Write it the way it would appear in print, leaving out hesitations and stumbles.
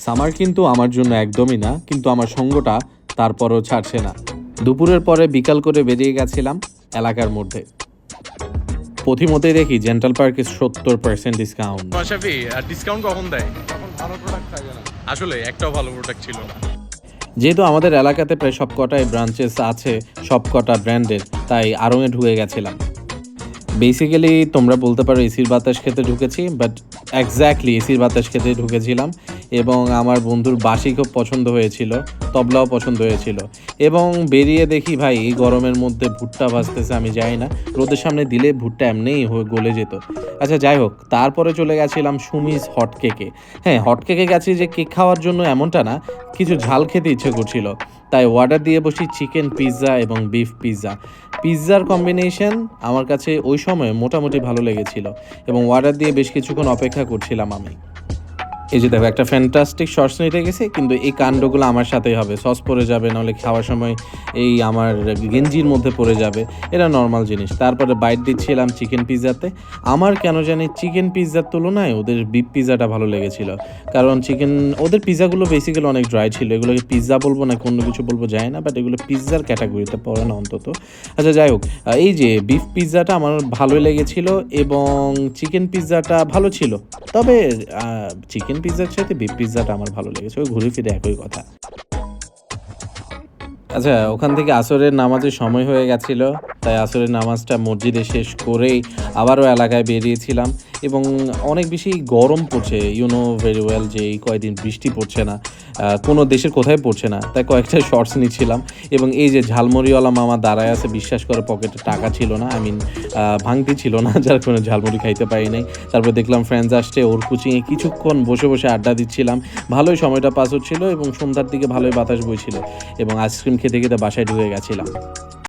Summer কিন্তু আমার জন্য একদমই না, কিন্তু আমার সঙ্গটা তারপরও ছাড়ছে না। দুপুরের পরে বিকাল করে বেরিয়ে গেছিলাম এলাকার মধ্যে। পথিমধ্যেই দেখি ডেন্টাল পার্কে 70% ডিসকাউন্ট। মাশরাফি, আর ডিসকাউন্ট কখন দেয়? তখন ভালো প্রোডাক্ট থাকে না। আসলে একটাও ভালো প্রোডাক্ট ছিল না। যেহেতু আমাদের এলাকাতে প্রায় সবকটাই ব্রাঞ্চেস আছে, সবকটা ব্র্যান্ডের, তাই আড়ংয়ে ঢুকে গেছিলাম। বেসিক্যালি তোমরা বলতে পারো এসির বাতাস খেতে ঢুকেছি, বাট এক্স্যাক্টলি এসির বাতাস খেতে ঢুকেছিলাম। এবং আমার বন্ধুর বাঁশি খুব পছন্দ হয়েছিল, তবলাও পছন্দ হয়েছিল। এবং বেরিয়ে দেখি ভাই এই গরমের মধ্যে ভুট্টা ভাজতেছে, আমি যাই না, রোদের সামনে দিলে ভুট্টা এমনিই গলে যেত। আচ্ছা যাই হোক, তারপরে চলে গেছিলাম সুমিজ হট কেকে। হ্যাঁ, হট কেকে গেছি যে কেক খাওয়ার জন্য এমনটা না, কিছু ঝাল খেতে ইচ্ছে করছিল, তাই অর্ডার দিয়ে বসি চিকেন পিৎজা এবং বিফ পিৎজা। পিৎজার কম্বিনেশন আমার কাছে ওই সময় মোটামুটি ভালো লেগেছিল এবং অর্ডার দিয়ে বেশ কিছুক্ষণ অপেক্ষা করছিলাম আমি। এই যে দেখো, একটা ফ্যান্টাস্টিক শর্টস নিতে গেছি, কিন্তু এই কাণ্ডগুলো আমার সাথেই হবে। সস পড়ে যাবে, নাহলে খাওয়ার সময় এই আমার গেঞ্জির মধ্যে পড়ে যাবে, এটা নর্মাল জিনিস। তারপরে বাইট দিচ্ছিলাম চিকেন পিৎজাতে। আমার কেন জানি চিকেন পিৎজার তুলনায় ওদের বিফ পিৎজাটা ভালো লেগেছিল, কারণ ওদের পিৎজাগুলো বেসিক্যালি অনেক ড্রাই ছিল। এগুলোকে পিৎজা বলবো না অন্য কিছু বলবো যায় না, বাট এগুলো পিৎজার ক্যাটাগরিতে পড়ে না অন্তত। আচ্ছা যাই হোক, এই যে বিফ পিৎজাটা আমার ভালোই লেগেছিল এবং চিকেন পিৎজাটা ভালো ছিল। তবে চিকেন পিৎজার সাথে বিফ পিৎজাটা আমার ভালো লেগেছে, ওই ঘুরে ফিরে একই কথা। আচ্ছা, ওখান থেকে আসরের নামাজের সময় হয়ে গেছিল, তাই আসরের নামাজটা মসজিদে শেষ করেই আবারও এলাকায় বেরিয়েছিলাম। এবং অনেক বেশি গরম পড়ছে, ইউনো ভেরি ওয়েল, যে এই কয়েকদিন বৃষ্টি পড়ছে না, কোনো দেশের কোথায় পড়ছে না, তাই কয়েকটা শর্টস নিচ্ছিলাম। এবং এই যে ঝালমুড়িওয়ালা মামা দাঁড়ায় আছে, বিশ্বাস করে পকেটে টাকা ছিল না, ভাঙতি ছিল না, যার কোনো ঝালমুড়ি খাইতে পারি নাই। তারপর দেখলাম ফ্রেন্ডস আসছে, ওর কোচিংয়ে কিছুক্ষণ বসে বসে আড্ডা দিচ্ছিলাম, ভালোই সময়টা পাস হচ্ছিল এবং সন্ধ্যার দিকে ভালোই বাতাস বইছিল এবং আইসক্রিম খেতে খেতে বাসায় ঢুকে গেছিলাম।